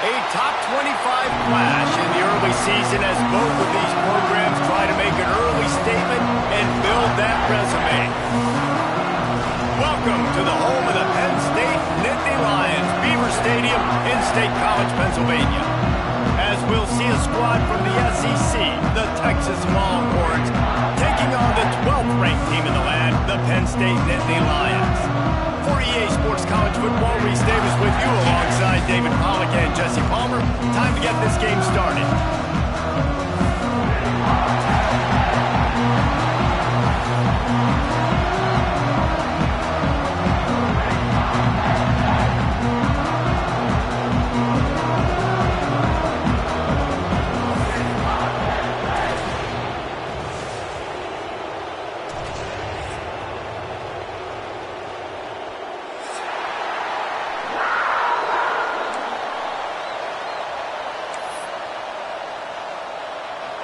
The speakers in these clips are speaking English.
A top 25 flash in the early season as both of these programs try to make an early statement and build that resume. Welcome to the home of the Penn State Nittany Lions, Beaver Stadium in State College, Pennsylvania. As we'll see a squad from the SEC, the Texas Longhorns, taking on the 12th ranked team in the land, the Penn State Nittany Lions. For EA Sports College Football, Reese Davis with you alongside David Pollack and Jesse Palmer. Time to get this game started.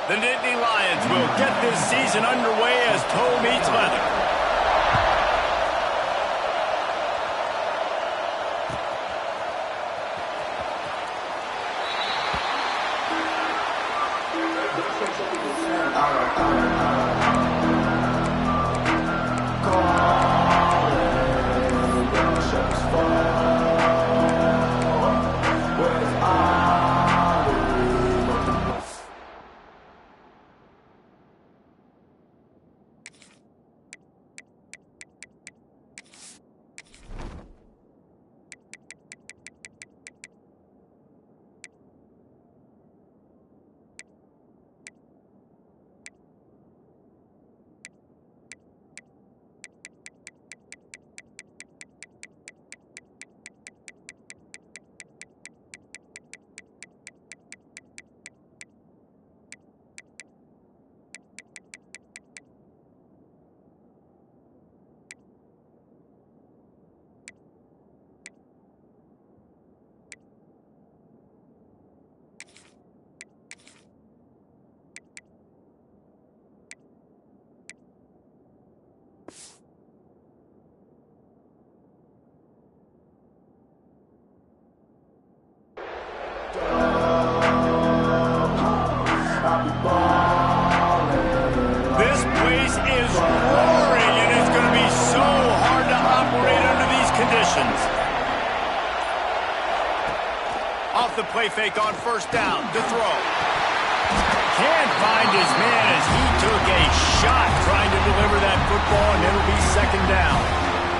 The Nittany Lions will get this season underway as toe meets leather. This place is roaring, and it's going to be so hard to operate under these conditions. Off the play fake on first down to throw. Can't find his man as he took a shot trying to deliver that football, and it'll be second down.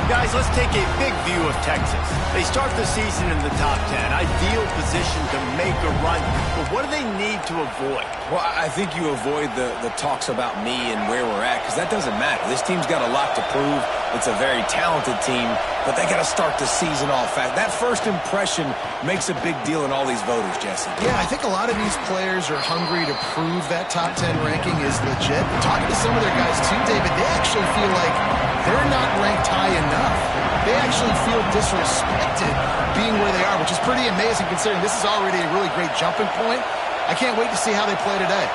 Guys, let's take a big view of Texas. They start the season in the top 10. Ideal position to make a run. But what do they need to avoid? Well, I think you avoid the talks about me and where we're at, because that doesn't matter. This team's got a lot to prove. It's a very talented team, but they got to start the season off fast. That first impression makes a big deal in all these voters, Jesse. Yeah, I think a lot of these players are hungry to prove that top 10 ranking is legit. Talking to some of their guys too, David, they actually feel like they're not ranked high enough. They actually feel disrespected being where they are, which is pretty amazing considering this is already a really great jumping point. I can't wait to see how they play today.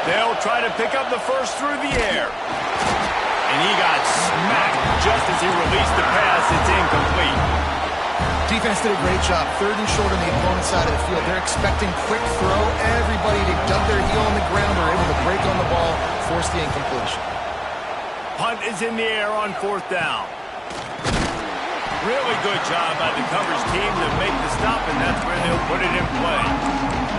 They'll try to pick up the first through the air. And he got smacked just as he released the pass. It's incomplete. Defense did a great job. Third and short on the opponent's side of the field. They're expecting quick throw. Everybody to dug their heel on the ground. They're able to break on the ball, force the incompletion. Punt is in the air on fourth down. Really good job by the coverage team to make the stop, and that's where they'll put it in play.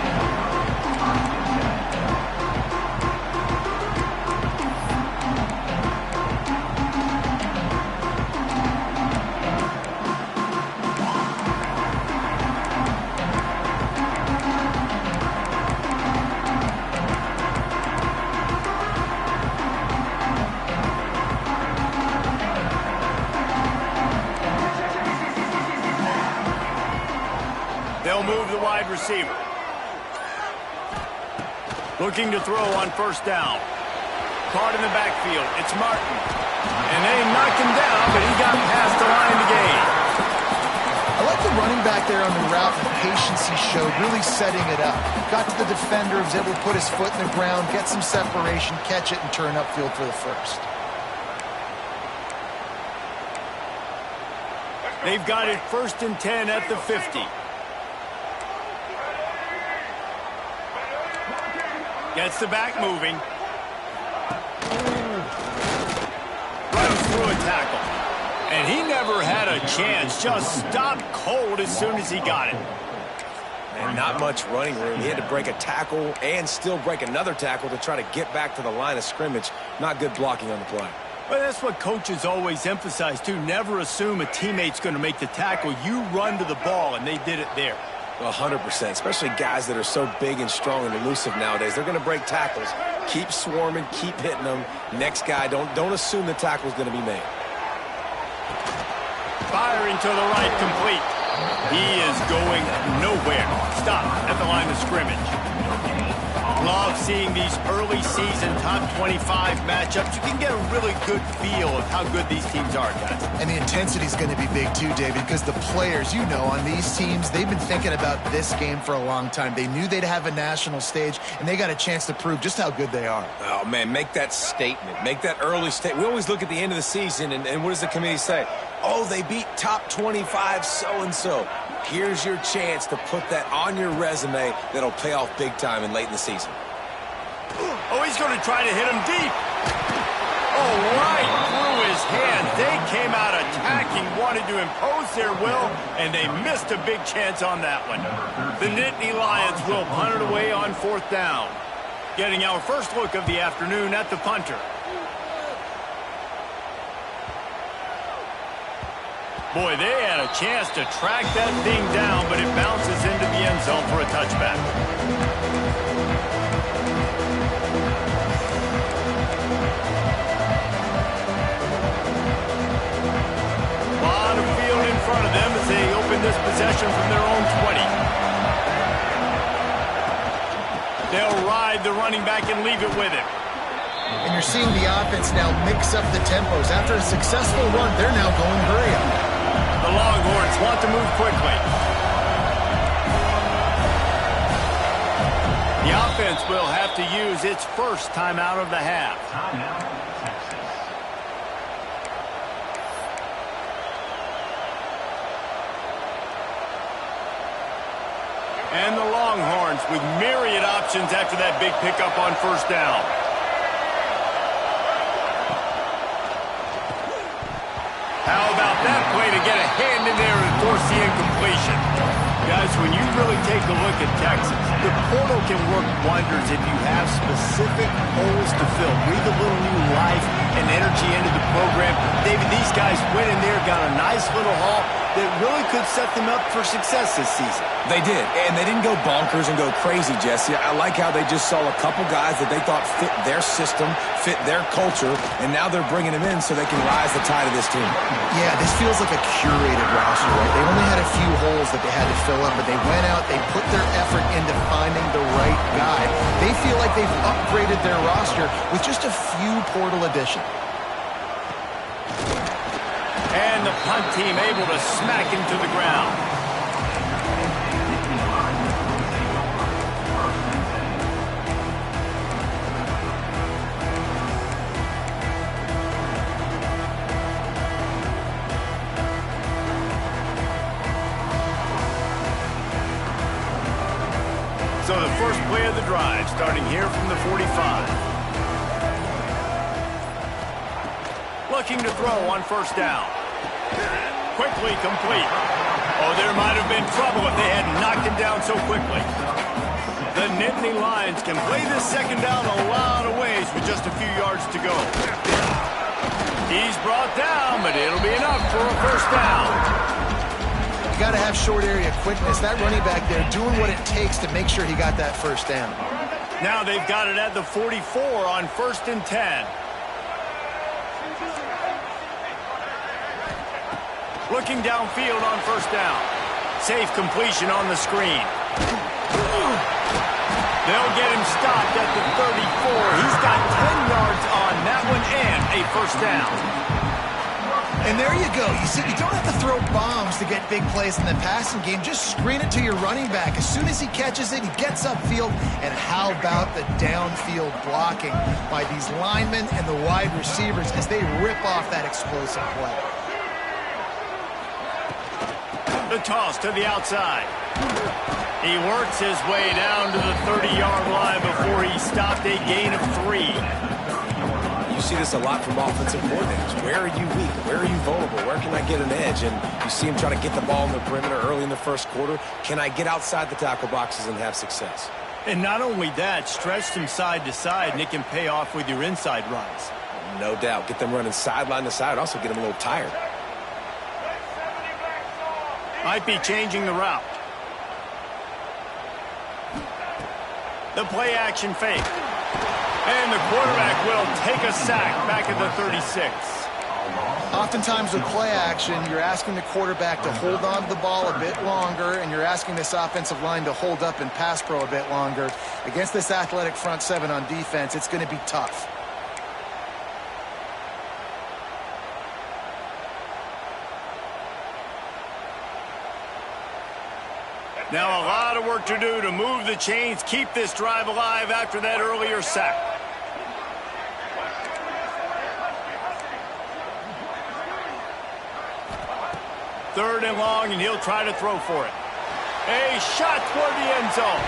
They'll move the wide receiver. Looking to throw on first down. Caught in the backfield. It's Martin. And they knocked him down, but he got past the line to gain. I like the running back there on the route, the patience he showed, really setting it up. Got to the defender, was able to put his foot in the ground, get some separation, catch it, and turn upfield for the first. They've got it 1st and 10 at the 50. Gets the back moving. Runs through a tackle. And he never had a chance. Just stopped cold as soon as he got it. And not much running room. He had to break a tackle and still break another tackle to try to get back to the line of scrimmage. Not good blocking on the play. But that's what coaches always emphasize, too. Never assume a teammate's going to make the tackle. You run to the ball, and they did it there. 100%, especially guys that are so big and strong and elusive nowadays. They're going to break tackles. Keep swarming, keep hitting them. Next guy, don't assume the tackle's going to be made. Firing to the right, complete. He is going nowhere. Stop at the line of scrimmage. Love seeing these early season top 25 matchups. You can get a really good feel of how good these teams are, guys. And the intensity is going to be big too, David, because the players, you know, on these teams, they've been thinking about this game for a long time. They knew they'd have a national stage, and they got a chance to prove just how good they are. Oh, man, make that statement. Make that early statement. We always look at the end of the season, and what does the committee say? Oh, they beat top 25 so-and-so. Here's your chance to put that on your resume that'll pay off big time and late in the season. Oh, he's going to try to hit him deep. Oh, right through his hand. They came out attacking, wanted to impose their will, and they missed a big chance on that one. The Nittany Lions will punt it away on 4th down. Getting our first look of the afternoon at the punter. Boy, they had a chance to track that thing down, but it bounces into the end zone for a touchback. Lot of field in front of them as they open this possession from their own 20. They'll ride the running back and leave it with him. And you're seeing the offense now mix up the tempos. After a successful run, they're now going hurry up. The Longhorns want to move quickly. The offense will have to use its first timeout of the half. And the Longhorns with myriad options after that big pickup on 1st down. How about that play to get a hand in there and force the incompletion? Guys, when you really take a look at Texas, the portal can work wonders if you have specific holes to fill. Breathe a little new life and energy into the program. David, these guys went in there, got a nice little haul that really could set them up for success this season. They did, and they didn't go bonkers and go crazy, Jesse. I like how they just saw a couple guys that they thought fit their system, fit their culture, and now they're bringing them in so they can rise the tide of this team. Yeah, this feels like a curated roster, right? They only had a few holes that they had to fill up, but they went out, they put their effort into finding the right guy. They feel like they've upgraded their roster with just a few portal additions. And the punt team able to smack him to the ground. So the first play of the drive starting here from the 45. Looking to throw on 1st down. Quickly complete. Oh, there might have been trouble if they hadn't knocked him down so quickly. The Nittany Lions can play this 2nd down a lot of ways with just a few yards to go. He's brought down, but it'll be enough for a 1st down. You got to have short area quickness. That running back there doing what it takes to make sure he got that 1st down. Now they've got it at the 44 on 1st and 10. Looking downfield on 1st down. Safe completion on the screen. They'll get him stopped at the 34. He's got 10 yards on that one and a 1st down. And there you go. You see, you don't have to throw bombs to get big plays in the passing game. Just screen it to your running back. As soon as he catches it, he gets upfield. And how about the downfield blocking by these linemen and the wide receivers as they rip off that explosive play? The toss to the outside. He works his way down to the 30-yard line before he stopped a gain of 3. You see this a lot from offensive coordinators. Where are you weak? Where are you vulnerable? Where can I get an edge? And you see him try to get the ball in the perimeter early in the first quarter. Can I get outside the tackle boxes and have success? And not only that, stretch them side to side, and it can pay off with your inside runs. No doubt. Get them running sideline to side. Also get them a little tired. Might be changing the route. The play action fake. And the quarterback will take a sack back at the 36. Oftentimes with play action, you're asking the quarterback to hold on to the ball a bit longer, and you're asking this offensive line to hold up and pass pro a bit longer. Against this athletic front seven on defense, it's going to be tough. Now a lot of work to do to move the chains, keep this drive alive after that earlier sack. Third and long, and he'll try to throw for it. A shot toward the end zone.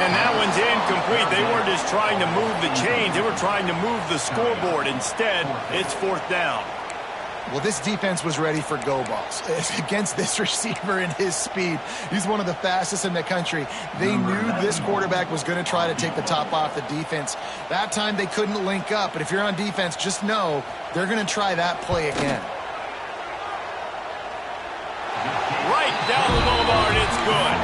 And that one's incomplete. They weren't just trying to move the chains. They were trying to move the scoreboard. Instead, it's 4th down. Well, this defense was ready for go balls. Against this receiver and his speed, he's one of the fastest in the country. They knew this quarterback was going to try to take the top off the defense. That time they couldn't link up, but if you're on defense, just know they're going to try that play again. Right down the boulevard, it's good.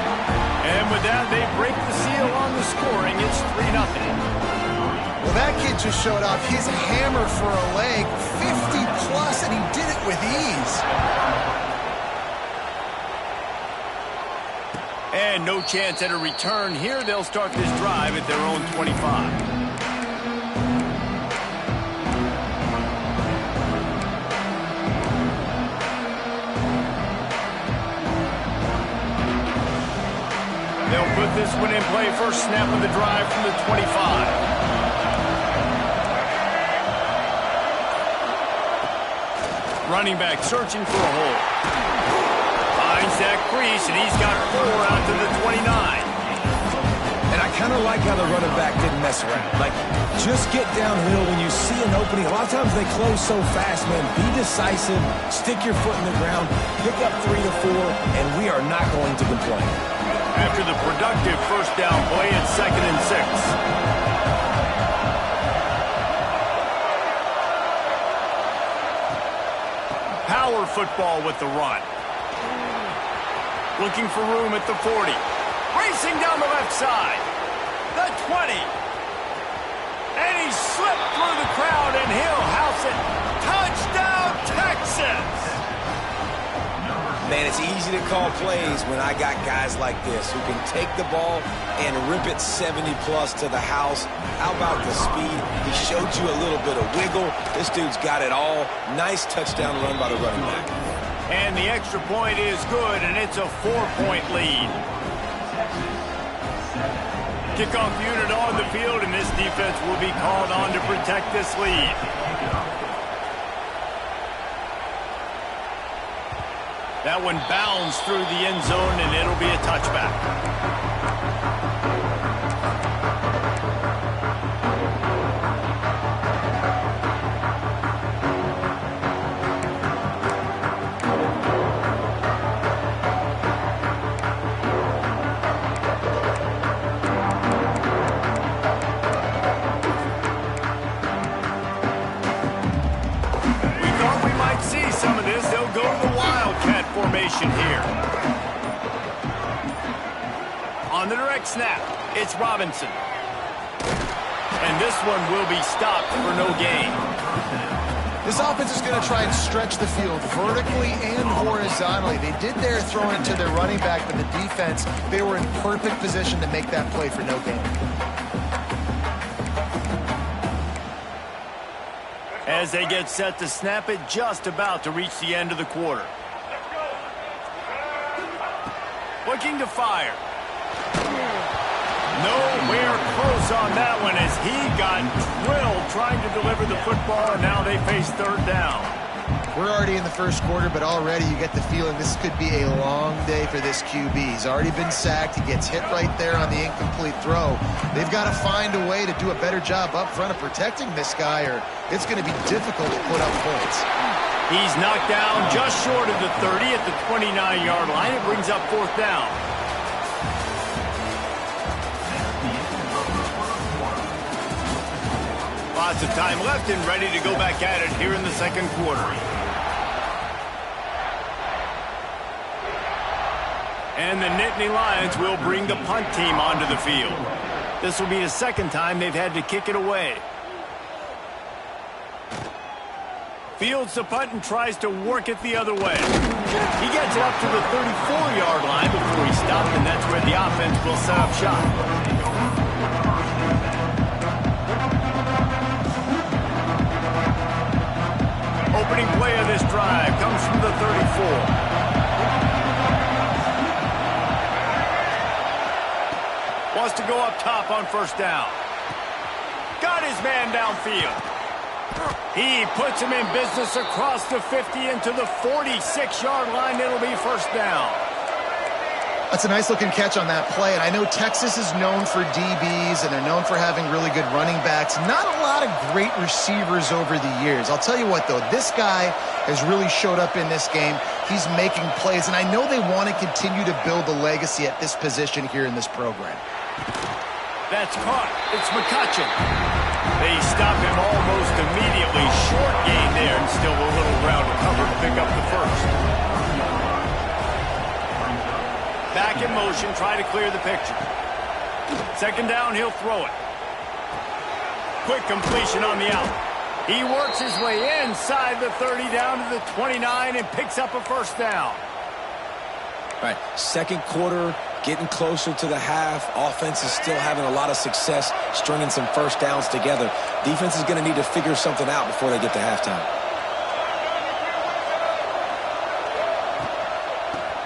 And with that, they break the seal on the scoring. It's 3-0. Well, that kid just showed off his hammer for a leg, 50-plus, and he did it with ease. And no chance at a return here. They'll start this drive at their own 25. They'll put this one in play. First snap of the drive from the 25. Running back searching for a hole. Finds that crease, and he's got 4 out to the 29. And I kind of like how the running back didn't mess around. Like, just get downhill when you see an opening. A lot of times they close so fast, man. Be decisive, stick your foot in the ground, pick up 3 to 4, and we are not going to complain. After the productive first down play, it's 2nd and 6. Power football with the run. Looking for room at the 40. Racing down the left side. The 20. And he slipped through the crowd, and he'll house it. Touchdown, Texas! Man, it's easy to call plays when I got guys like this who can take the ball and rip it 70-plus to the house. How about the speed? He showed you a little bit of wiggle. This dude's got it all. Nice touchdown run by the running back. And the extra point is good, and it's a 4-point lead. Kickoff unit on the field, and this defense will be called on to protect this lead. That one bounds through the end zone, and it'll be a touchback. Here. On the direct snap, it's Robinson. And this one will be stopped for no gain. This offense is going to try and stretch the field vertically and horizontally. They did there throwing it to their running back, but the defense, they were in perfect position to make that play for no gain. As they get set to snap it, just about to reach the end of the quarter. Looking to fire. Nowhere close on that one as he got drilled trying to deliver the football, and now they face 3rd down. We're already in the first quarter, but already you get the feeling this could be a long day for this QB. He's already been sacked. He gets hit right there on the incomplete throw. They've got to find a way to do a better job up front of protecting this guy, or it's going to be difficult to put up points. He's knocked down just short of the 30 at the 29-yard line. It brings up 4th down. Lots of time left and ready to go back at it here in the second quarter. And the Nittany Lions will bring the punt team onto the field. This will be the second time they've had to kick it away. Fields the punt and tries to work it the other way. He gets it up to the 34-yard line before he stopped, and that's where the offense will set up shop. Opening play of this drive comes from the 34. Wants to go up top on 1st down. Got his man downfield. He puts him in business across the 50 into the 46-yard line. It'll be 1st down. That's a nice-looking catch on that play, and I know Texas is known for DBs, and they're known for having really good running backs. Not a lot of great receivers over the years. I'll tell you what, though, this guy has really showed up in this game. He's making plays, and I know they want to continue to build a legacy at this position here in this program. That's caught. It's McCutcheon. They stop him almost immediately. Short gain there, and still a little ground to cover to pick up the 1st. Back in motion, try to clear the picture. 2nd down, he'll throw it. Quick completion on the out. He works his way inside the 30 down to the 29 and picks up a 1st down. All right, second quarter, getting closer to the half. Offense is still having a lot of success stringing some 1st downs together. Defense is going to need to figure something out before they get to halftime.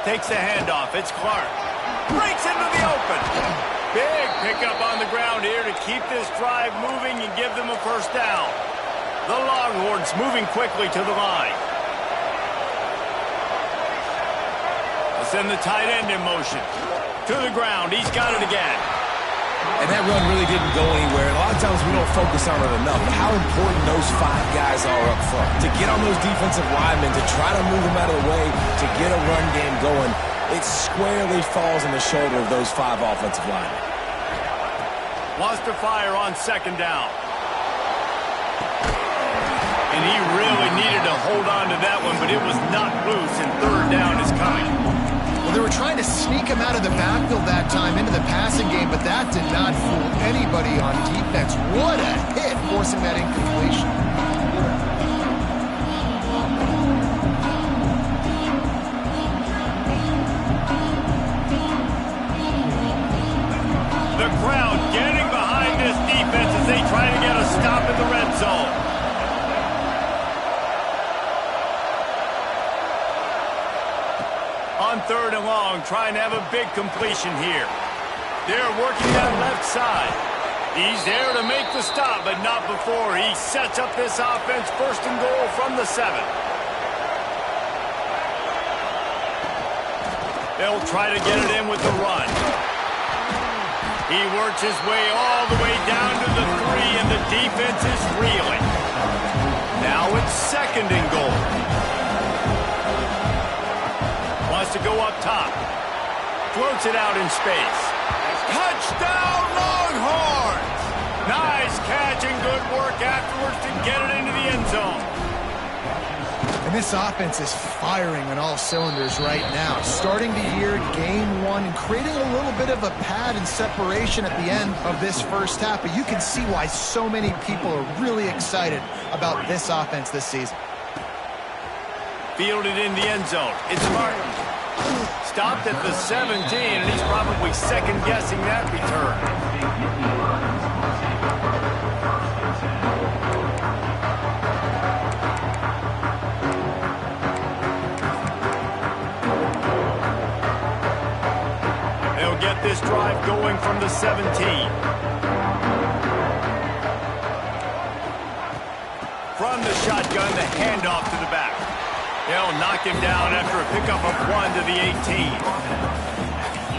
Takes the handoff. It's Clark. Breaks into the open. Big pickup on the ground here to keep this drive moving and give them a 1st down. The Longhorns moving quickly to the line. They'll send the tight end in motion. To the ground. He's got it again. And that run really didn't go anywhere. And a lot of times we don't focus on it enough. But how important those 5 guys are up front. To get on those defensive linemen, to try to move them out of the way, to get a run game going, it squarely falls on the shoulder of those 5 offensive linemen. Wants to fire on 2nd down. And he really needed to hold on to that one, but it was not loose, and 3rd down is coming. Well, they were trying to sneak him out of the backfield that time into the passing game, but that did not fool anybody on defense. What a hit, forcing that incompletion. The crowd getting behind this defense as they try to get a stop in the red zone. On 3rd and long, trying to have a big completion here. They're working that left side. He's there to make the stop, but not before he sets up this offense 1st and goal from the 7. They'll try to get it in with the run. He works his way all the way down to the 3, and the defense is reeling. Now it's 2nd and goal. Wants to go up top. Floats it out in space. Touchdown, Longhorns! Nice catch and good work afterwards to get it into the end zone. And this offense is firing on all cylinders right now. Starting the year, game 1, and creating a little bit of a pad and separation at the end of this 1st half. But you can see why so many people are really excited about this offense this season. Fielded in the end zone. It's Martin. Stopped at the 17, and he's probably second-guessing that return. They'll get this drive going from the 17. From the shotgun, the handoff to the back. They'll knock him down after a pickup of 1 to the 18.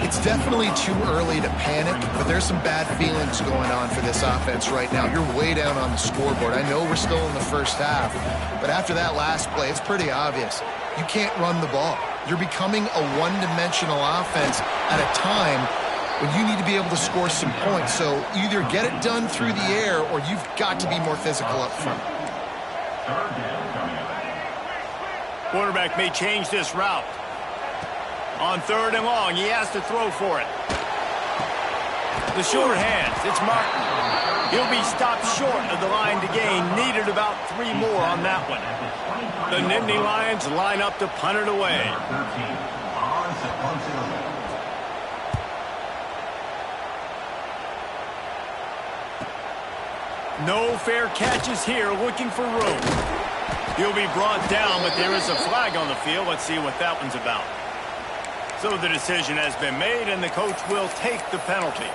It's definitely too early to panic, but there's some bad feelings going on for this offense right now. You're way down on the scoreboard. I know we're still in the first half, but after that last play, it's pretty obvious. You can't run the ball. You're becoming a one-dimensional offense at a time when you need to be able to score some points. So either get it done through the air or you've got to be more physical up front. Quarterback may change this route. On 3rd and long, he has to throw for it. The short hands, it's Martin. He'll be stopped short of the line to gain. Needed about 3 more on that one. The Nittany Lions line up to punt it away. No fair catches here, looking for room. He'll be brought down, but there is a flag on the field. Let's see what that one's about. So the decision has been made, and the coach will take the penalty.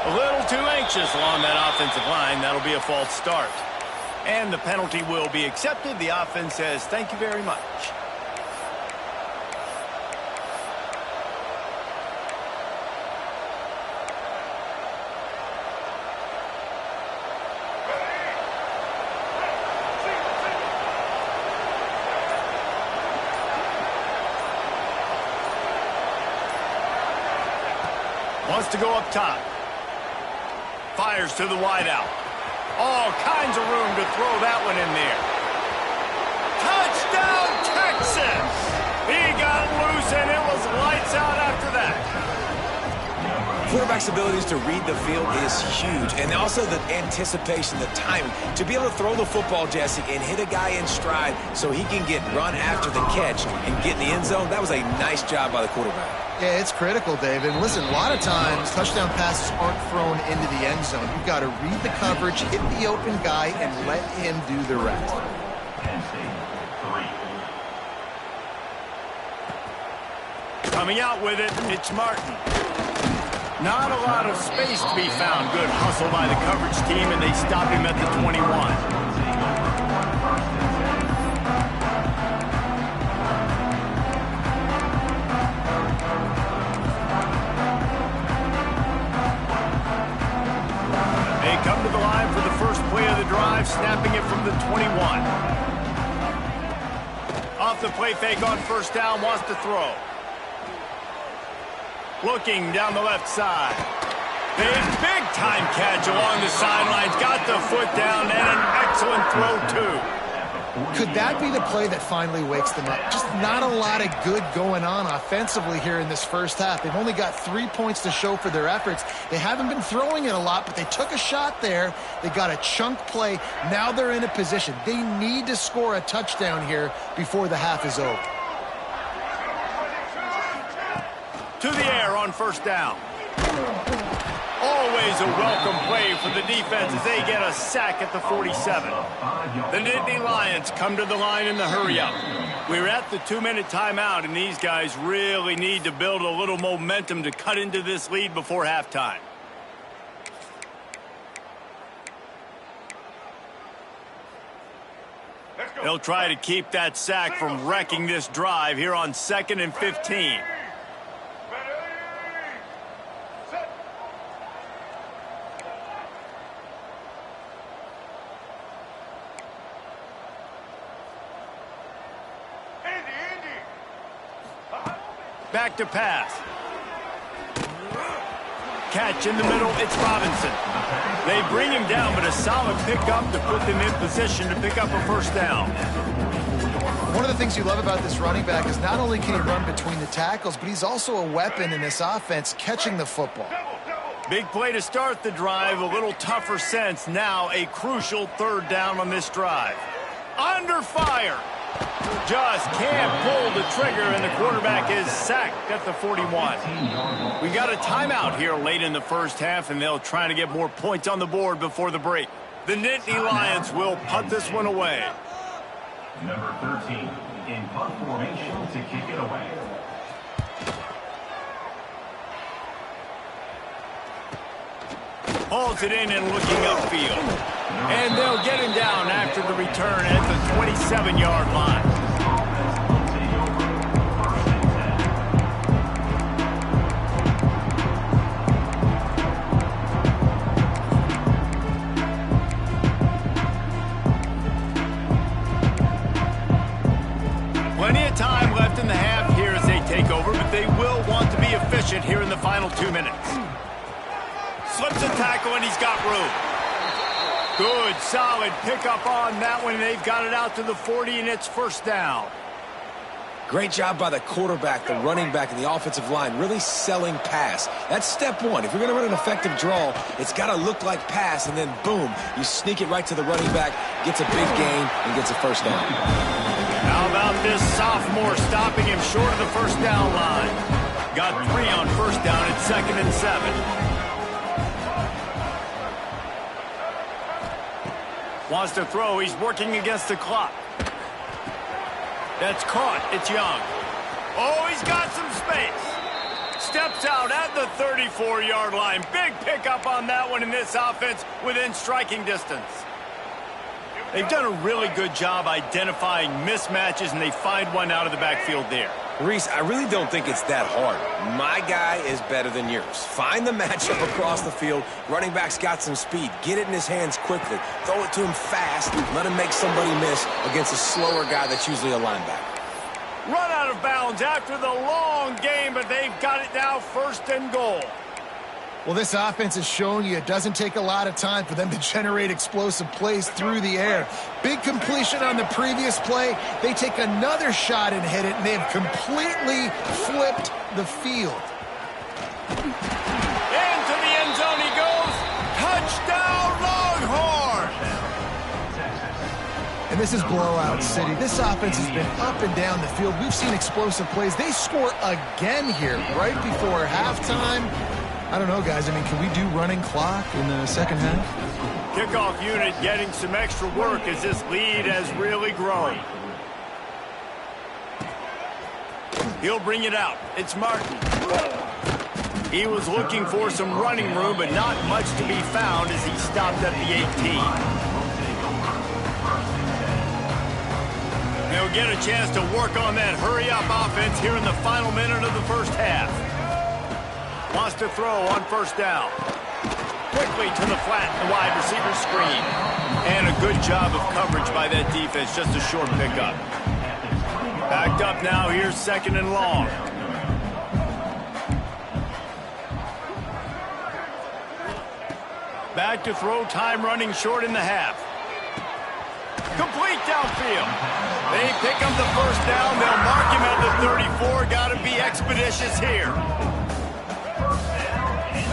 A little too anxious along that offensive line. That'll be a false start. And the penalty will be accepted. The offense says thank you very much. Wants to go up top. Fires to the wideout. All kinds of room to throw that one in there. Touchdown, Texas! He got loose, and it was lights out after that. Quarterback's abilities to read the field is huge, and also the anticipation, the timing. To be able to throw the football, Jesse, and hit a guy in stride so he can get run after the catch and get in the end zone, that was a nice job by the quarterback. Yeah, it's critical, David. Listen, a lot of times touchdown passes aren't thrown into the end zone. You've got to read the coverage, hit the open guy, and let him do the rest. Penn State, 3. Coming out with it, it's Martin. Not a lot of space to be found. Good hustle by the coverage team, and they stop him at the 21. Come to the line for the first play of the drive, snapping it from the 21. Off the play fake on 1st down, wants to throw. Looking down the left side. Big time catch along the sidelines. Got the foot down, and an excellent throw, too. Could that be the play that finally wakes them up? Just not a lot of good going on offensively here in this first half. They've only got 3 points to show for their efforts. They haven't been throwing it a lot, but they took a shot there. They got a chunk play. Now they're in a position. They need to score a touchdown here before the half is over. To the air on 1st down. Always a welcome play for the defense as they get a sack at the 47. The Nittany Lions come to the line in the hurry-up. We're at the 2-minute timeout, and these guys really need to build a little momentum to cut into this lead before halftime. They'll try to keep that sack from wrecking this drive here on 2nd and 15. Back to pass. Catch in the middle, it's Robinson. They bring him down, but a solid pickup to put them in position to pick up a 1st down. One of the things you love about this running back is not only can he run between the tackles, but he's also a weapon in this offense catching the football. Big play to start the drive, a little tougher sense. Now a crucial 3rd down on this drive. Under fire. Just can't pull the trigger, and the quarterback is sacked at the 41. We got a timeout here late in the first half, and they'll try to get more points on the board before the break. The Nittany Lions will punt this one away. Number 13 in punt formation to kick it away. Hauls it in and looking upfield. And they'll get him down after the return at the 27-yard line. Plenty of time left in the half here as they take over, but they will want to be efficient here in the final 2 minutes. Slips a tackle and he's got room. Good, solid pickup on that one. They've got it out to the 40 and it's first down. Great job by the quarterback, the running back, and the offensive line really selling pass. That's step one. If you're going to run an effective draw, it's got to look like pass, and then boom, you sneak it right to the running back, gets a big gain, and gets a first down. How about this sophomore stopping him short of the first down line? Got 3 on first down at 2nd and 7. Wants to throw. He's working against the clock. That's caught. It's Young. Oh, he's got some space. Steps out at the 34-yard line. Big pickup on that one in this offense within striking distance. They've done a really good job identifying mismatches, and they find one out of the backfield there. Reese, I really don't think it's that hard. My guy is better than yours. Find the matchup across the field. Running back's got some speed. Get it in his hands quickly. Throw it to him fast. Let him make somebody miss against a slower guy that's usually a linebacker. Run out of bounds after the long game, but they've got it now 1st and goal. Well, this offense has shown you it doesn't take a lot of time for them to generate explosive plays through the air. Big completion on the previous play. They take another shot and hit it, and they have completely flipped the field. Into the end zone he goes. Touchdown, Longhorn! And this is blowout city. This offense has been up and down the field. We've seen explosive plays. They score again here right before halftime. I don't know, guys. I mean, can we do running clock in the second half? Kickoff unit getting some extra work as this lead has really grown. He'll bring it out. It's Martin. He was looking for some running room, but not much to be found as he stopped at the 18. They'll get a chance to work on that hurry-up offense here in the final minute of the first half. Wants to throw on first down. Quickly to the flat, the wide receiver screen. And a good job of coverage by that defense, just a short pickup. Backed up now, here's 2nd and long. Back to throw, time running short in the half. Complete downfield. They pick up the first down, they'll mark him at the 34, gotta be expeditious here.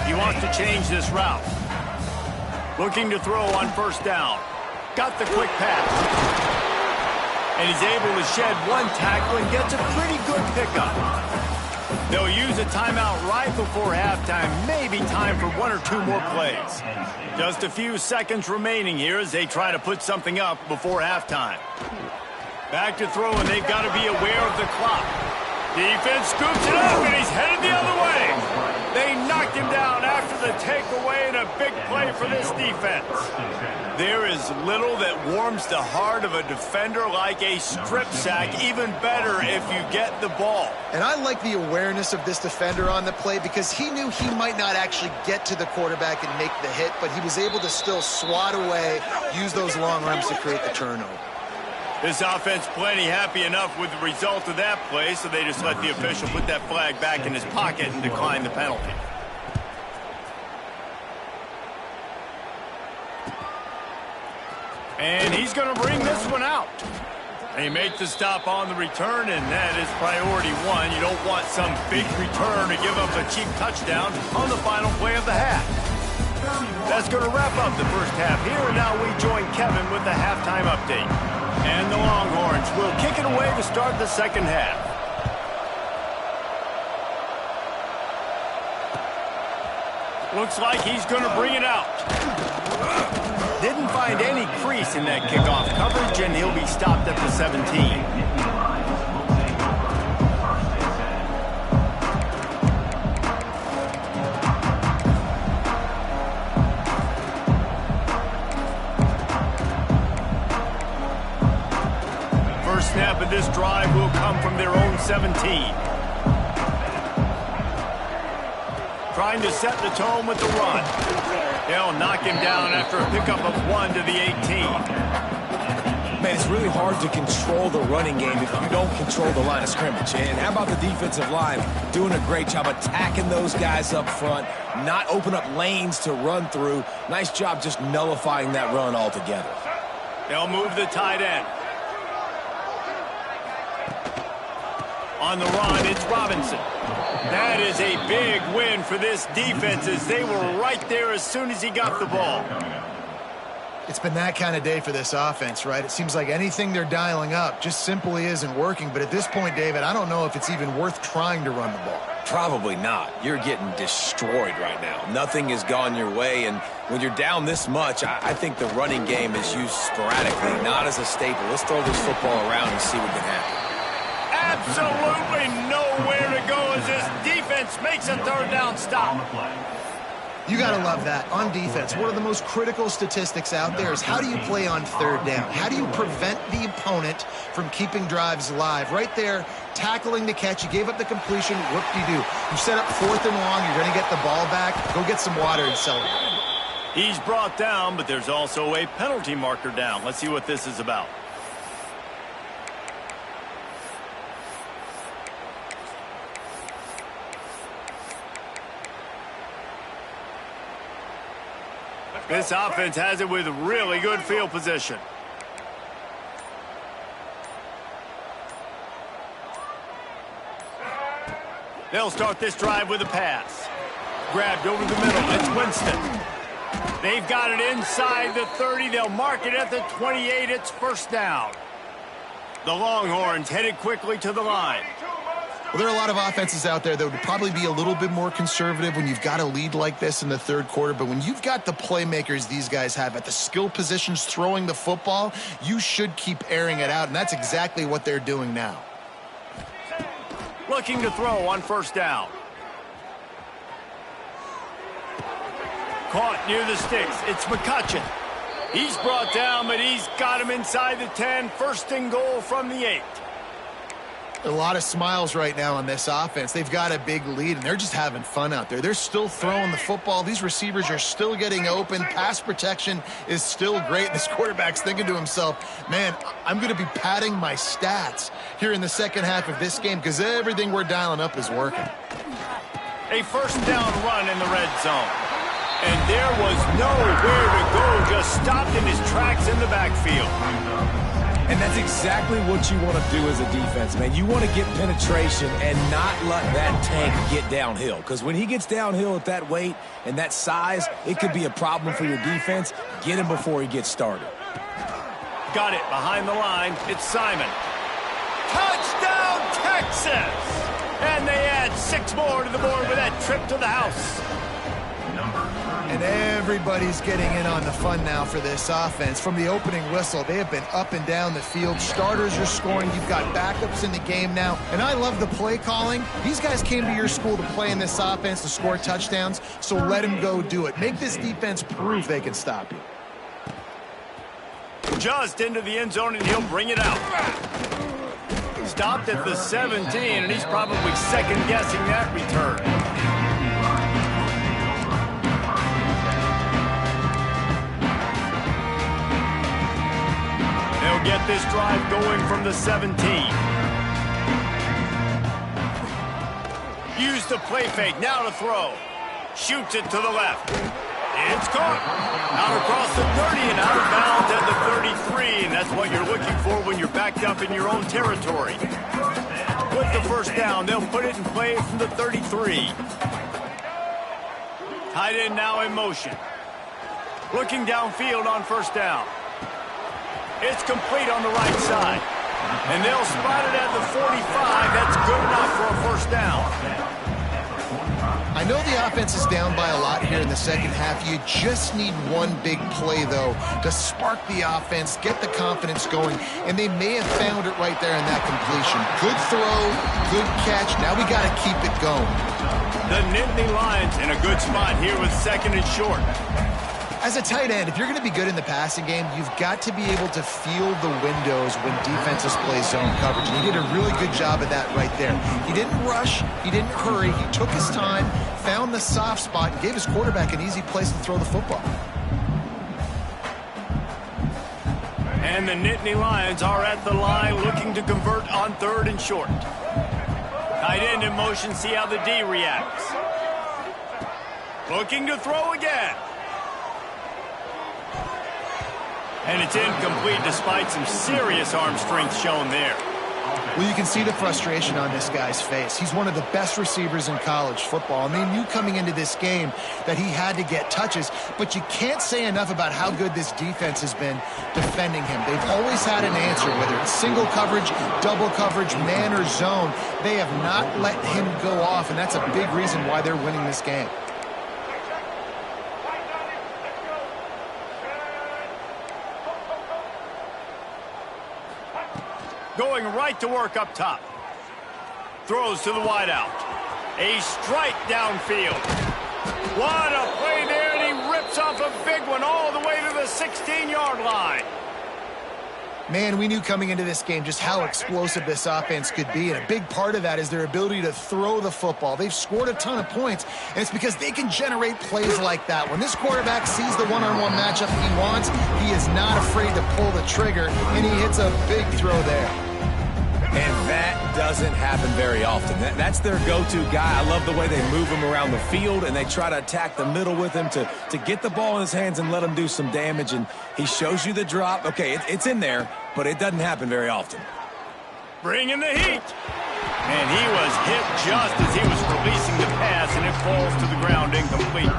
He wants to change this route. Looking to throw on first down. Got the quick pass. And he's able to shed one tackle and gets a pretty good pickup. They'll use a timeout right before halftime. Maybe time for 1 or 2 more plays. Just a few seconds remaining here as they try to put something up before halftime. Back to throw, and they've got to be aware of the clock. Defense scoops it up, and he's headed the other way. They knocked him down after the takeaway, and a big play for this defense. There is little that warms the heart of a defender like a strip sack. Even better if you get the ball. And I like the awareness of this defender on the play because he knew he might not actually get to the quarterback and make the hit, but he was able to still swat away, use those long arms to create the turnover. This offense plenty happy enough with the result of that play, so they just let the official put that flag back in his pocket and decline the penalty. And he's going to bring this one out. They make the stop on the return, and that is priority 1. You don't want some big return to give up a cheap touchdown on the final play of the half. That's going to wrap up the first half here, and now we join Kevin with the halftime update. And the Longhorns will kick it away to start the second half. Looks like he's going to bring it out. Didn't find any crease in that kickoff coverage, and he'll be stopped at the 17. First snap of this drive will come from their own 17. Trying to set the tone with the run. They'll knock him down after a pickup of 1 to the 18. Man, it's really hard to control the running game if you don't control the line of scrimmage. And how about the defensive line doing a great job attacking those guys up front, not open up lanes to run through. Nice job just nullifying that run altogether. They'll move the tight end. On the run, it's Robinson. That is a big win for this defense as they were right there as soon as he got the ball. It's been that kind of day for this offense, right? It seems like anything they're dialing up just simply isn't working. But at this point, David, I don't know if it's even worth trying to run the ball. Probably not. You're getting destroyed right now. Nothing has gone your way, and when you're down this much, I think the running game is used sporadically, not as a staple. Let's throw this football around and see what can happen. Absolutely nowhere to go as this defense makes a third down stop. You got to love that. On defense, one of the most critical statistics out there is how do you play on third down? How do you prevent the opponent from keeping drives alive? Right there, tackling the catch. You gave up the completion. Whoop-de-doo. You set up 4th and long. You're going to get the ball back. Go get some water and celebrate. He's brought down, but there's also a penalty marker down. Let's see what this is about. This offense has it with really good field position. They'll start this drive with a pass. Grabbed over the middle. It's Winston. They've got it inside the 30. They'll mark it at the 28. It's first down. The Longhorns headed quickly to the line. Well, there are a lot of offenses out there that would probably be a little bit more conservative when you've got a lead like this in the third quarter. But when you've got the playmakers these guys have at the skill positions throwing the football, you should keep airing it out. And that's exactly what they're doing now. Looking to throw on first down. Caught near the sticks. It's McCutcheon. He's brought down, but he's got him inside the 10. First and goal from the 8. A lot of smiles right now on this offense. They've got a big lead, and they're just having fun out there. They're still throwing the football. These receivers are still getting open. Pass protection is still great. This quarterback's thinking to himself, man, I'm going to be padding my stats here in the second half of this game because everything we're dialing up is working. A first down run in the red zone. And there was nowhere to go, just stopped in his tracks in the backfield. And that's exactly what you want to do as a defense, man. You want to get penetration and not let that tank get downhill. Because when he gets downhill at that weight and that size, it could be a problem for your defense. Get him before he gets started. Got it behind the line. It's Simon. Touchdown, Texas! And they add 6 more to the board with that trip to the house. And everybody's getting in on the fun now for this offense. From the opening whistle, they have been up and down the field. Starters are scoring. You've got backups in the game now. And I love the play calling. These guys came to your school to play in this offense to score touchdowns, so let them go do it. Make this defense prove they can stop you. Just into the end zone, and he'll bring it out. Stopped at the 17, and he's probably second-guessing that return. They'll get this drive going from the 17. Use the play fake, now to throw. Shoots it to the left. It's caught. Out across the 30 and out of bounds at the 33. And that's what you're looking for when you're backed up in your own territory. With the first down, they'll put it in play from the 33. Tight end now in motion. Looking downfield on first down. It's complete on the right side. And they'll spot it at the 45. That's good enough for a first down. I know the offense is down by a lot here in the second half. You just need one big play, though, to spark the offense, get the confidence going, and they may have found it right there in that completion. Good throw, good catch. Now we got to keep it going. The Nittany Lions in a good spot here with 2nd and short. As a tight end, if you're going to be good in the passing game, you've got to be able to feel the windows when defenses play zone coverage. And he did a really good job of that right there. He didn't rush. He didn't hurry. He took his time, found the soft spot, and gave his quarterback an easy place to throw the football. And the Nittany Lions are at the line looking to convert on 3rd and short. Tight end in motion, see how the D reacts. Looking to throw again. And it's incomplete despite some serious arm strength shown there. Well, you can see the frustration on this guy's face. He's one of the best receivers in college football, and they knew coming into this game that he had to get touches, but you can't say enough about how good this defense has been defending him. They've always had an answer, whether it's single coverage, double coverage, man or zone. They have not let him go off, and that's a big reason why they're winning this game. Going right to work up top. Throws to the wideout. A strike downfield. What a play there, and he rips off a big one all the way to the 16-yard line. Man, we knew coming into this game just how explosive this offense could be, and a big part of that is their ability to throw the football. They've scored a ton of points, and it's because they can generate plays like that. When this quarterback sees the one-on-one matchup he wants, he is not afraid to pull the trigger, and he hits a big throw there. And that doesn't happen very often. That's their go-to guy. I love the way they move him around the field, and they try to attack the middle with him to get the ball in his hands and let him do some damage. And he shows you the drop. Okay, it's in there, but it doesn't happen very often. Bringing the heat. And he was hit just as he was releasing the pass, and it falls to the ground incomplete.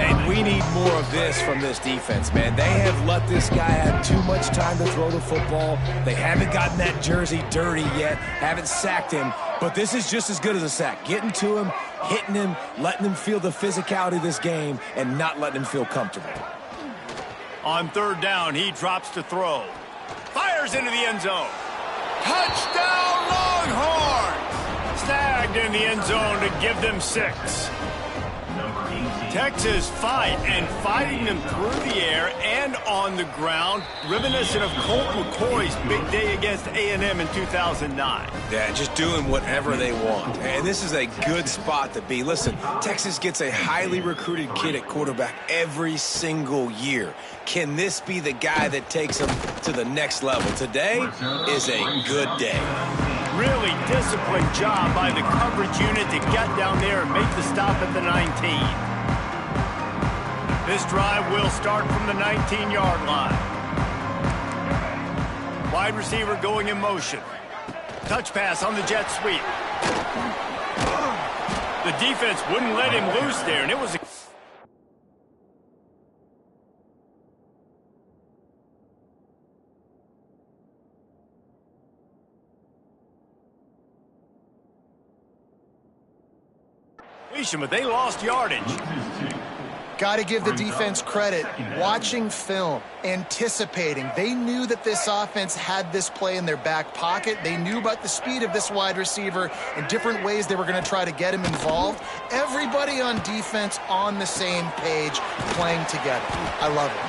And we need more of this from this defense, man. They have let this guy have too much time to throw the football. They haven't gotten that jersey dirty yet, haven't sacked him. But this is just as good as a sack. Getting to him, hitting him, letting him feel the physicality of this game, and not letting him feel comfortable. On 3rd down, he drops to throw. Fires into the end zone. Touchdown, Longhorns! Snagged in the end zone to give them 6. Texas fight, and fighting them through the air and on the ground, reminiscent of Colt McCoy's big day against A&M in 2009. Yeah, just doing whatever they want. And this is a good spot to be. Listen, Texas gets a highly recruited kid at quarterback every single year. Can this be the guy that takes them to the next level? Today is a good day. Really disciplined job by the coverage unit to get down there and make the stop at the 19. This drive will start from the 19-yard line. Wide receiver going in motion. Touch pass on the jet sweep. The defense wouldn't let him loose there, and it was a... but they lost yardage. Got to give the defense credit. Watching film, anticipating. They knew that this offense had this play in their back pocket. They knew about the speed of this wide receiver and different ways they were going to try to get him involved. Everybody on defense on the same page, playing together. I love it.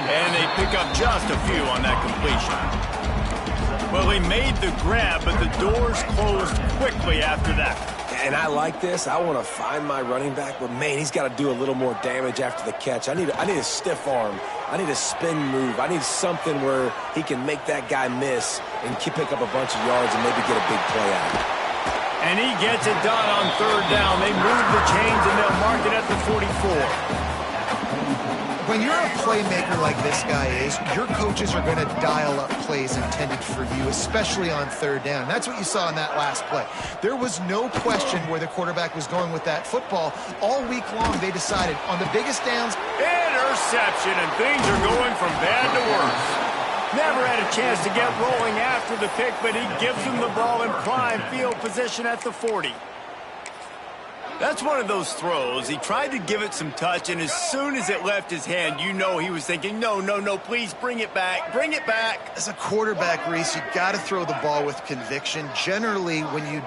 And they pick up just a few on that completion. Well, he made the grab, but the doors closed quickly after that. And I like this. I want to find my running back, but man, he's got to do a little more damage after the catch. I need a stiff arm. I need a spin move. I need something where he can make that guy miss and pick up a bunch of yards and maybe get a big play out of it. And he gets it done on 3rd down. They move the chains and they'll mark it at the 44. When you're a playmaker like this guy is, your coaches are going to dial up plays intended for you, especially on 3rd down. That's what you saw in that last play. There was no question where the quarterback was going with that football. All week long, they decided on the biggest downs. Interception, and things are going from bad to worse. Never had a chance to get rolling after the pick, but he gives him the ball in prime field position at the 40. That's one of those throws. He tried to give it some touch, and as soon as it left his hand, you know he was thinking, no, please bring it back, bring it back. As a quarterback, Reese, you got to throw the ball with conviction. Generally, when you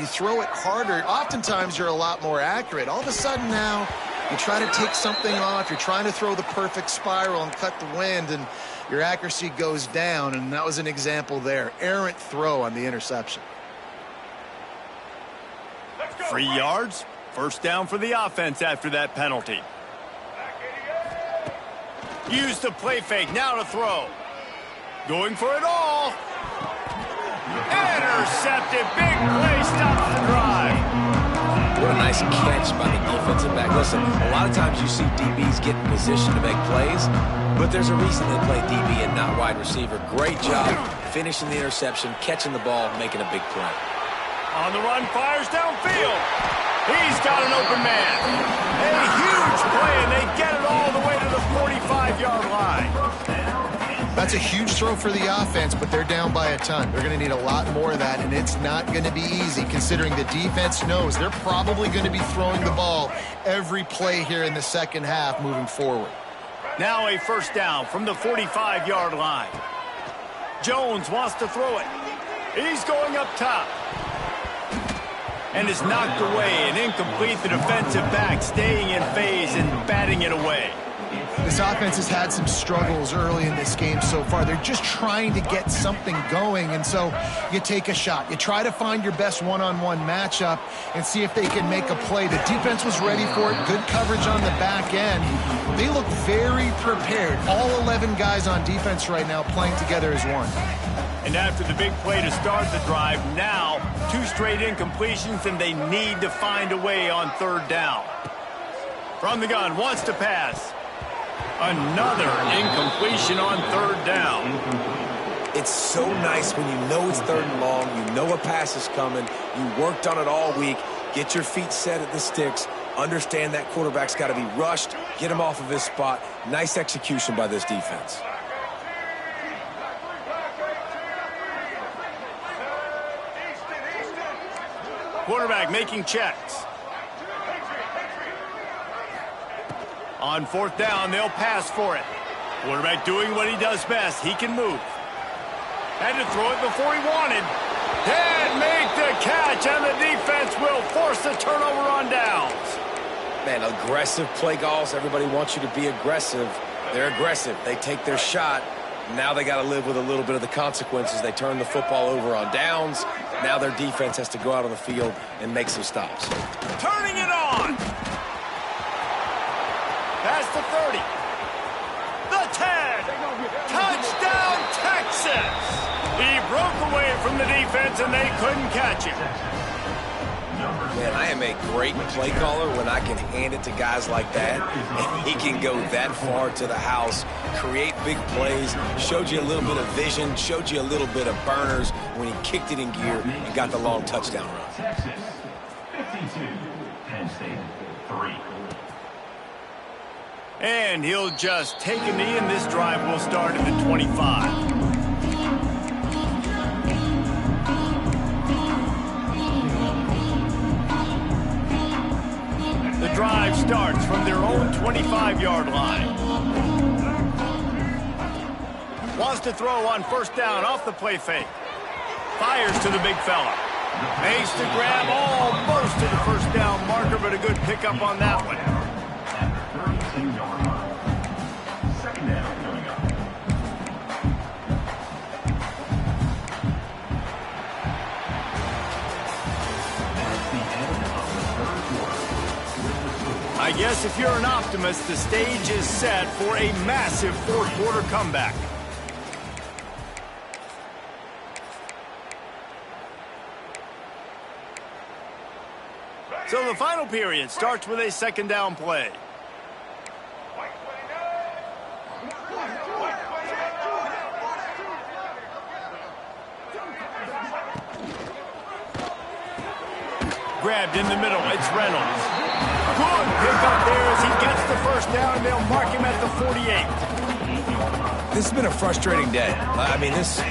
throw it harder, oftentimes you're a lot more accurate. All of a sudden now, you try to take something off, you're trying to throw the perfect spiral and cut the wind, and your accuracy goes down, and that was an example there. Errant throw on the interception. 3 yards. First down for the offense after that penalty. Use the play fake, now to throw. Going for it all. Intercepted, big play, stops the drive. What a nice catch by the defensive back. Listen, a lot of times you see DBs get in position to make plays, but there's a reason they play DB and not wide receiver. Great job finishing the interception, catching the ball, making a big play. On the run, fires downfield. He's got an open man. A huge play, and they get it all the way to the 45-yard line. That's a huge throw for the offense, but they're down by a ton. They're going to need a lot more of that, and it's not going to be easy considering the defense knows they're probably going to be throwing the ball every play here in the second half moving forward. Now a first down from the 45-yard line. Jones wants to throw it. He's going up top. And is knocked away and incomplete. The defensive back staying in phase and batting it away. This offense has had some struggles early in this game so far. They're just trying to get something going, and so you take a shot. You try to find your best one-on-one matchup and see if they can make a play. The defense was ready for it. Good coverage on the back end. They look very prepared. All 11 guys on defense right now playing together as one. And after the big play to start the drive, now 2 straight incompletions, and they need to find a way on third down. From the gun, wants to pass. Another incompletion on third down. It's so nice when you know it's third and long, you know a pass is coming, you worked on it all week, get your feet set at the sticks, understand that quarterback's got to be rushed, get him off of his spot. Nice execution by this defense. Quarterback making checks. On fourth down, they'll pass for it. Quarterback doing what he does best. He can move. Had to throw it before he wanted. Can't make the catch, and the defense will force the turnover on downs. Man, aggressive play calls. Everybody wants you to be aggressive. They're aggressive. They take their shot. Now they got to live with a little bit of the consequences. They turn the football over on downs. Now their defense has to go out on the field and make some stops. Turning it on. Past the 30. The 10. Touchdown, Texas. He broke away from the defense, and they couldn't catch him. Man, I am a great play caller when I can hand it to guys like that, and he can go that far to the house, create big plays, showed you a little bit of vision, showed you a little bit of burners when he kicked it in gear and got the long touchdown run. Texas, 52. Penn State, 3. And he'll just take a knee, and this drive will start at the 25. The drive starts from their own 25-yard line. Wants to throw on first down off the play fake. Fires to the big fella. Makes the grab almost to the first down marker, but a good pickup on that one. Second down coming up. That's the end of the third quarter. I guess if you're an optimist, the stage is set for a massive fourth quarter comeback. So the final period starts with a second down play. Grabbed in the middle, it's Reynolds. Good pick up there as he gets the first down, and they'll mark him at the 48. This has been a frustrating day. I mean, this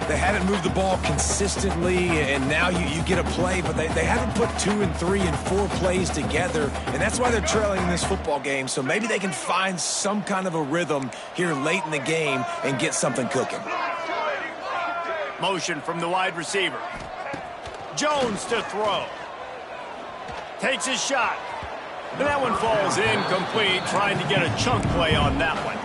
They haven't moved the ball consistently, and now you get a play, but they haven't put 2 and 3 and 4 plays together, and that's why they're trailing in this football game. So maybe they can find some kind of a rhythm here late in the game and get something cooking. Motion from the wide receiver. Jones to throw. Takes his shot. And that one falls incomplete, trying to get a chunk play on that one.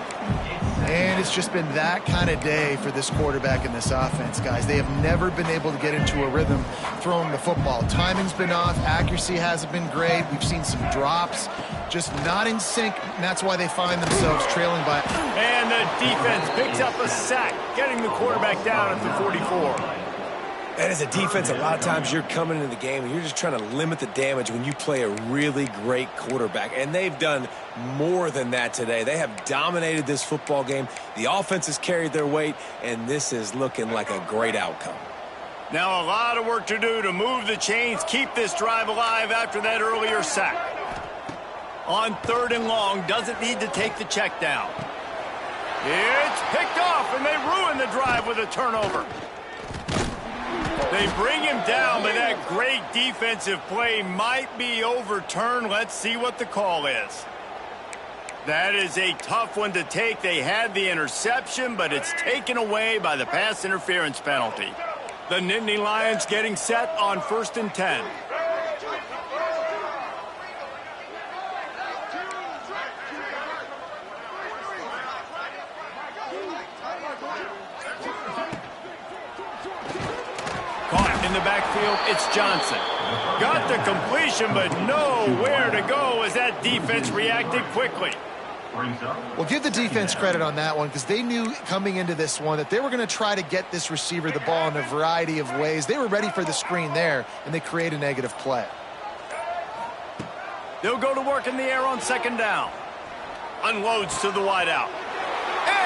And it's just been that kind of day for this quarterback in this offense, guys. They have never been able to get into a rhythm throwing the football. Timing's been off. Accuracy hasn't been great. We've seen some drops, just not in sync, and that's why they find themselves trailing by. And the defense picks up a sack, getting the quarterback down at the 44. And as a defense, a lot of times you're coming into the game and you're just trying to limit the damage when you play a really great quarterback. And they've done more than that today. They have dominated this football game. The offense has carried their weight, and this is looking like a great outcome. Now a lot of work to do to move the chains, keep this drive alive after that earlier sack. On 3rd and long, doesn't need to take the check down. It's picked off, and they ruin the drive with a turnover. They bring him down, but that great defensive play might be overturned. Let's see what the call is. That is a tough one to take. They had the interception, but it's taken away by the pass interference penalty. The Nittany Lions getting set on 1st and 10. Caught in the backfield, it's Johnson. Got the completion, but nowhere to go as that defense reacted quickly. Well, give the defense credit on that one, because they knew coming into this one that they were going to try to get this receiver the ball in a variety of ways. They were ready for the screen there, and they create a negative play. They'll go to work in the air on 2nd down. Unloads to the wideout.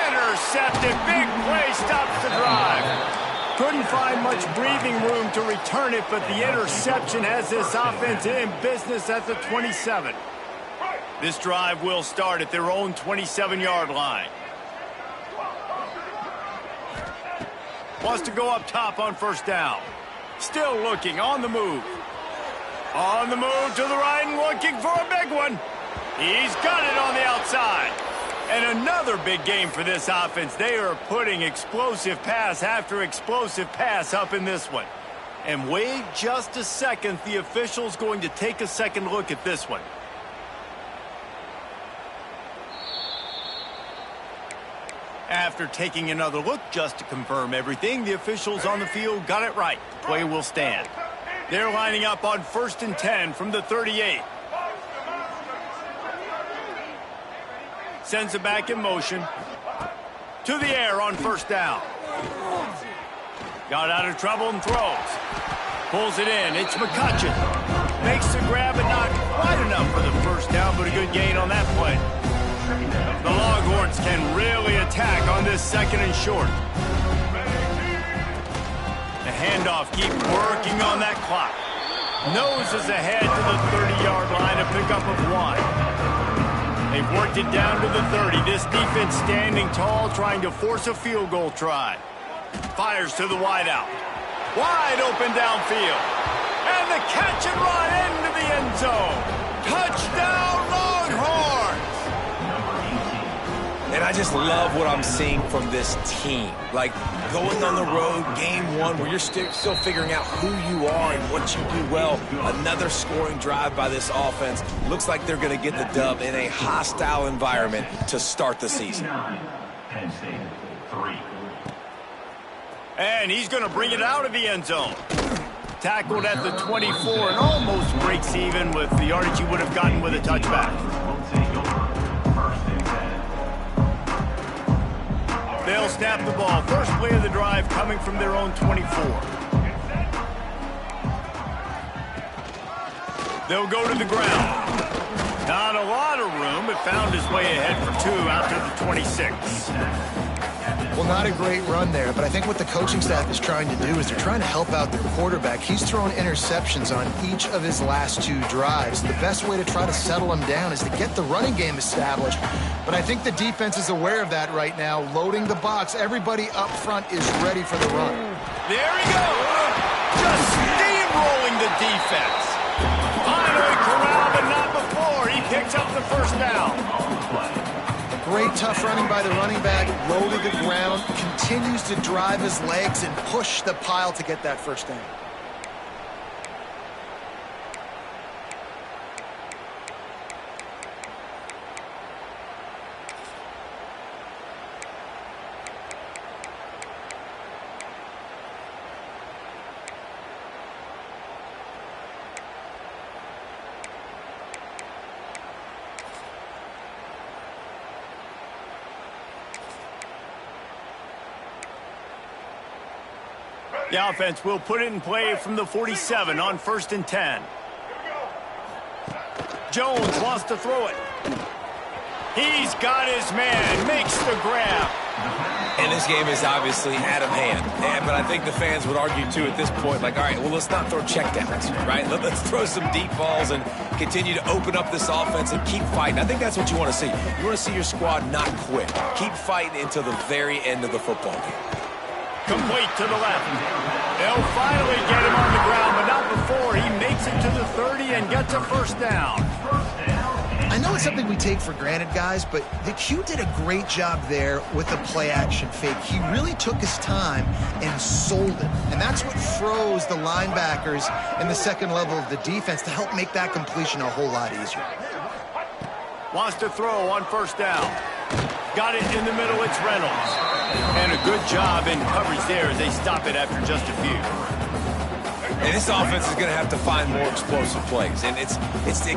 Intercepted. Big play stops the drive. Couldn't find much breathing room to return it, but the interception has this offense in business at the 27. This drive will start at their own 27-yard line. Wants to go up top on 1st down. Still looking, on the move. On the move to the right and looking for a big one. He's got it on the outside. And another big game for this offense. They are putting explosive pass after explosive pass up in this one. And wait just a second. The official's going to take a second look at this one. After taking another look just to confirm everything, the officials on the field got it right. Play will stand. They're lining up on 1st and 10 from the 38. Sends it back in motion. To the air on 1st down. Got out of trouble and throws. Pulls it in. It's McCutcheon. Makes the grab, but not quite enough for the 1st down, but a good gain on that play. The Longhorns can really attack on this 2nd and short. The handoff keeps working on that clock. Noses ahead to the 30-yard line, a pickup of 1. They've worked it down to the 30. This defense standing tall, trying to force a field goal try. Fires to the wideout. Wide open downfield. And the catch and run into the end zone. Touchdown, Longhorns! And I just love what I'm seeing from this team. Like, going on the road, game 1, where you're still figuring out who you are and what you do well. Another scoring drive by this offense. Looks like they're going to get the dub in a hostile environment to start the season. Penn State, 3. And he's going to bring it out of the end zone. Tackled at the 24 and almost breaks even with the yardage he would have gotten with a touchback. They'll snap the ball. First play of the drive coming from their own 24. They'll go to the ground. Not a lot of room, but found his way ahead for 2 out to the 26. Well, not a great run there, but I think what the coaching staff is trying to do is they're trying to help out their quarterback. He's thrown interceptions on each of his last 2 drives. The best way to try to settle him down is to get the running game established. But I think the defense is aware of that right now, loading the box. Everybody up front is ready for the run. There he goes! Just steamrolling the defense. Finally corralled, but not before. He picks up the first down. Great tough running by the running back, low to the ground, continues to drive his legs and push the pile to get that first down. The offense will put it in play from the 47 on 1st and 10. Jones wants to throw it. He's got his man, makes the grab. And this game is obviously out of hand. But I think the fans would argue, too, at this point, like, all right, well, let's not throw checkdowns, right? Let's throw some deep balls and continue to open up this offense and keep fighting. I think that's what you want to see. You want to see your squad not quit. Keep fighting until the very end of the football game. Complete to the left. They'll finally get him on the ground, but not before he makes it to the 30 and gets a first down. I know it's something we take for granted, guys, but the Q did a great job there with the play-action fake. He really took his time and sold it. And that's what froze the linebackers in the second level of the defense to help make that completion a whole lot easier. Wants to throw on 1st down. Got it in the middle, it's Reynolds. And a good job in coverage there as they stop it after just a few. And this offense is going to have to find more explosive plays. And it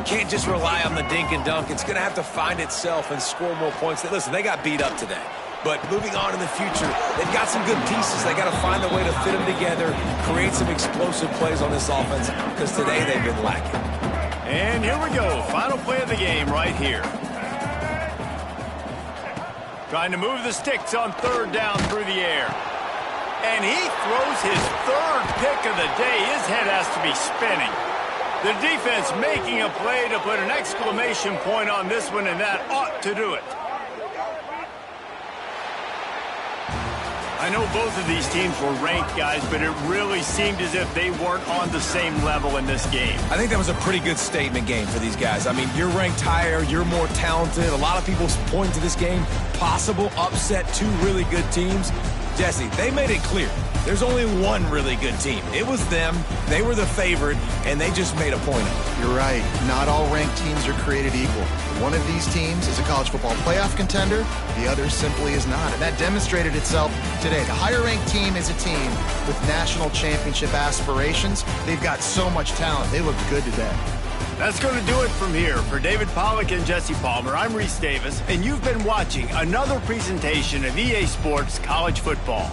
can't just rely on the dink and dunk. It's going to have to find itself and score more points. Listen, they got beat up today. But moving on in the future, they've got some good pieces. They got to find a way to fit them together, create some explosive plays on this offense, because today they've been lacking. And here we go. Final play of the game right here. Trying to move the sticks on 3rd down through the air. And he throws his 3rd pick of the day. His head has to be spinning. The defense making a play to put an exclamation point on this one, and that ought to do it. I know both of these teams were ranked, guys, but it really seemed as if they weren't on the same level in this game. I think that was a pretty good statement game for these guys. I mean, you're ranked higher, you're more talented. A lot of people point to this game, possible upset, 2 really good teams. Jesse, they made it clear. There's only one really good team. It was them. They were the favorite, and they just made a point of it. You're right. Not all ranked teams are created equal. One of these teams is a college football playoff contender. The other simply is not. And that demonstrated itself today. The higher-ranked team is a team with national championship aspirations. They've got so much talent. They look good today. That's going to do it from here. For David Pollack and Jesse Palmer, I'm Reese Davis, and you've been watching another presentation of EA Sports College Football.